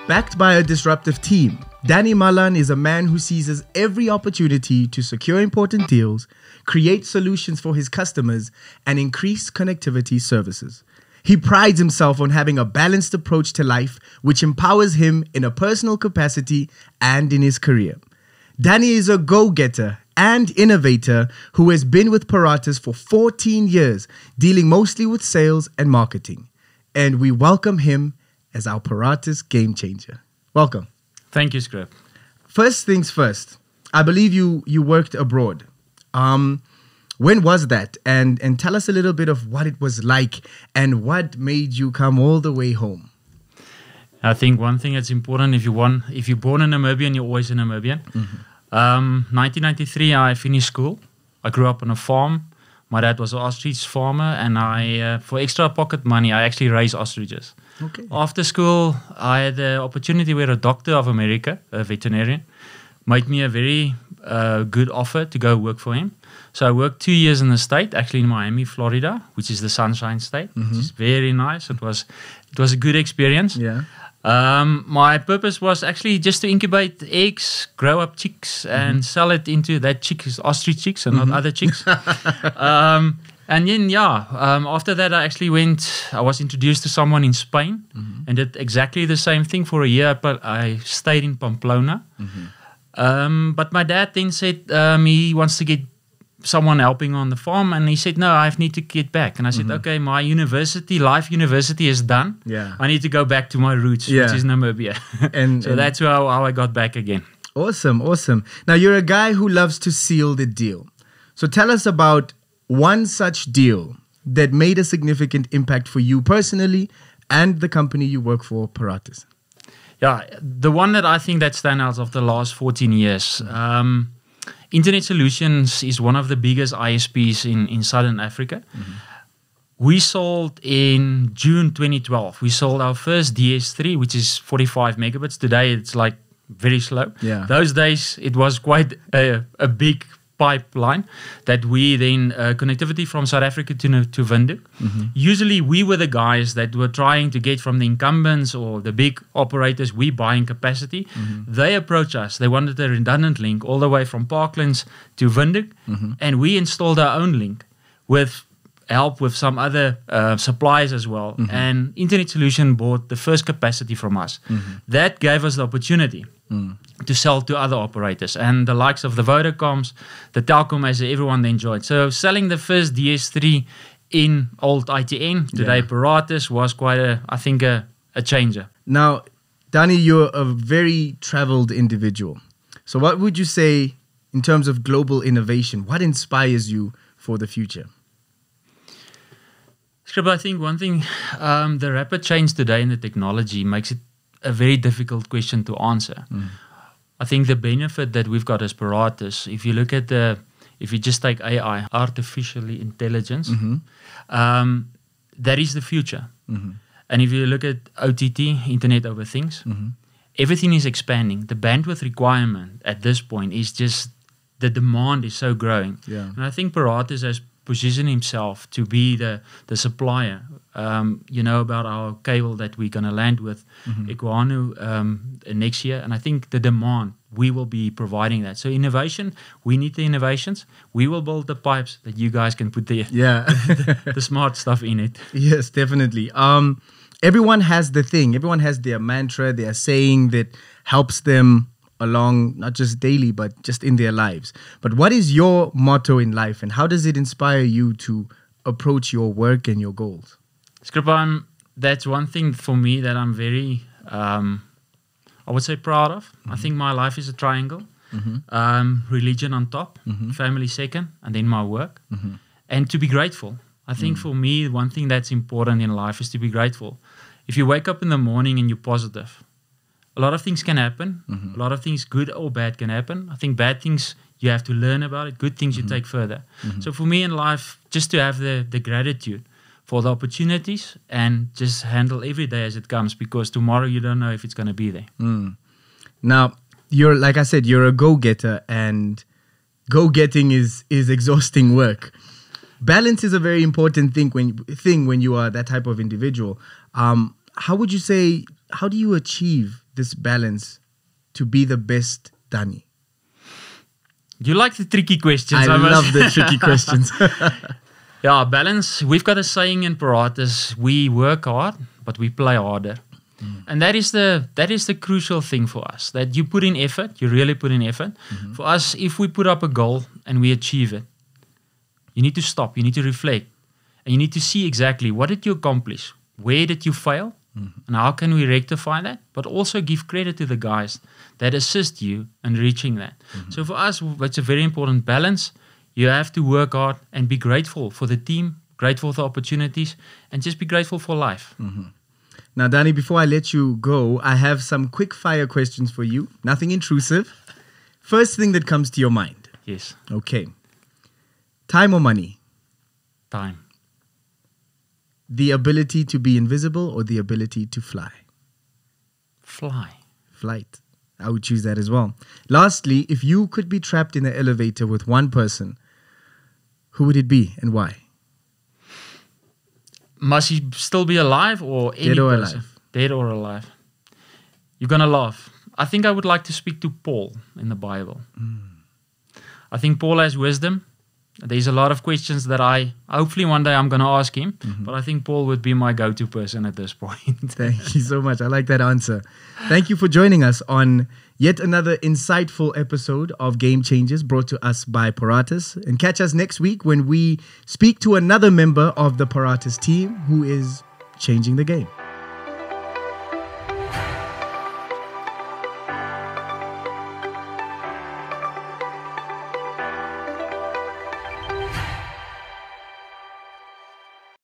Backed by a disruptive team, Danie Malan is a man who seizes every opportunity to secure important deals, create solutions for his customers, and increase connectivity services. He prides himself on having a balanced approach to life, which empowers him in a personal capacity and in his career. Danie is a go-getter and innovator who has been with Paratus for 14 years, dealing mostly with sales and marketing. And we welcome him as our Paratus game changer. Welcome. Thank you, Scrip. First things first, I believe you worked abroad. When was that? And tell us a little bit of what it was like and what made you come all the way home. I think one thing that's important, if you're born in Namibia, you're always a Namibian. 1993, I finished school. I grew up on a farm. My dad was an ostrich farmer, and I, for extra pocket money, I actually raised ostriches. Okay. After school, I had the opportunity where a doctor of America, a veterinarian, made me a very good offer to go work for him. So I worked 2 years in the state, actually in Miami, Florida, which is the Sunshine State, which is very nice. It was a good experience. Yeah. My purpose was actually just to incubate eggs, grow up chicks, and sell it into that chicks, ostrich chicks, and not other chicks. And then, after that, I was introduced to someone in Spain and did exactly the same thing for a year, but I stayed in Pamplona. But my dad then said he wants to get someone helping on the farm, and he said, no, I need to get back. And I said, okay, my life university is done. Yeah. I need to go back to my roots, which is Namibia. And that's how I got back again. Awesome. Now, you're a guy who loves to seal the deal. So tell us about one such deal that made a significant impact for you personally and the company you work for, Paratus. Yeah, the one that I think that stands out of the last 14 years, Internet Solutions is one of the biggest ISPs in Southern Africa. We sold in June 2012. We sold our first DS3, which is 45 megabits. Today, it's like very slow. Yeah. Those days, it was quite a big pipeline that we then connectivity from South Africa to Windhoek. Usually we were the guys that were trying to get from the incumbents or the big operators, we buying capacity. They approached us. They wanted a redundant link all the way from Parklands to Windhoek, and we installed our own link with help with some other suppliers as well. And Internet Solution bought the first capacity from us. That gave us the opportunity to sell to other operators, and the likes of the Vodacoms, the Telkom, as everyone enjoyed. So selling the first DS3 in old ITN, today Paratus, was quite a changer. Now, Danie, you're a very traveled individual. So what would you say in terms of global innovation? What inspires you for the future? Scrib, I think one thing, the rapid change today in the technology makes it a very difficult question to answer. I think the benefit that we've got as Paratus, if you look at if you just take AI, artificial intelligence, that is the future. And if you look at OTT, Internet over Things, everything is expanding. The bandwidth requirement at this point is just, the demand is so growing. Yeah. And I think Paratus has positioned himself to be the supplier. About our cable that we're going to land with Equano next year. And I think the demand, we will be providing that. So innovation, we need the innovations. We will build the pipes that you guys can put the smart stuff in it. Yes, definitely. Everyone has the thing. Everyone has their mantra, their saying that helps them along, not just daily, but just in their lives. But what is your motto in life, and how does it inspire you to approach your work and your goals? Skripa, that's one thing for me that I'm very, I would say, proud of. I think my life is a triangle. Religion on top, family second, and then my work. And to be grateful. I think for me, one thing that's important in life is to be grateful. If you wake up in the morning and you're positive, a lot of things can happen. A lot of things, good or bad, can happen. I think bad things, you have to learn about it. Good things you take further. So for me in life, just to have the gratitude for the opportunities and just handle every day as it comes, because tomorrow you don't know if it's going to be there. Now, you're, like I said, you're a go-getter, and go-getting is exhausting work. Balance is a very important thing when you are that type of individual. How would you say, how do you achieve this balance to be the best Danie? You like the tricky questions. I love the tricky questions. Yeah, balance. We've got a saying in Paratus: we work hard, but we play harder. And that is the crucial thing for us. That you put in effort, you really put in effort. For us, if we put up a goal and we achieve it, you need to stop, you need to reflect, and you need to see exactly what did you accomplish, where did you fail, and how can we rectify that, but also give credit to the guys that assist you in reaching that. So for us, it's a very important balance. You have to work hard and be grateful for the team, grateful for the opportunities, and just be grateful for life. Now, Danie, before I let you go, I have some quick fire questions for you. Nothing intrusive. First thing that comes to your mind. Yes. Okay. Time or money? Time. The ability to be invisible or the ability to fly? Fly. Flight. I would choose that as well. Lastly, if you could be trapped in an elevator with one person, who would it be and why? Must he still be alive or any Dead or person? alive? Dead or alive. You're going to laugh. I think I would like to speak to Paul in the Bible. I think Paul has wisdom. There's a lot of questions that hopefully one day I'm going to ask him, but I think Paul would be my go-to person at this point. Thank you so much. I like that answer. Thank you for joining us on yet another insightful episode of Game Changers brought to us by Paratus. And catch us next week when we speak to another member of the Paratus team who is changing the game.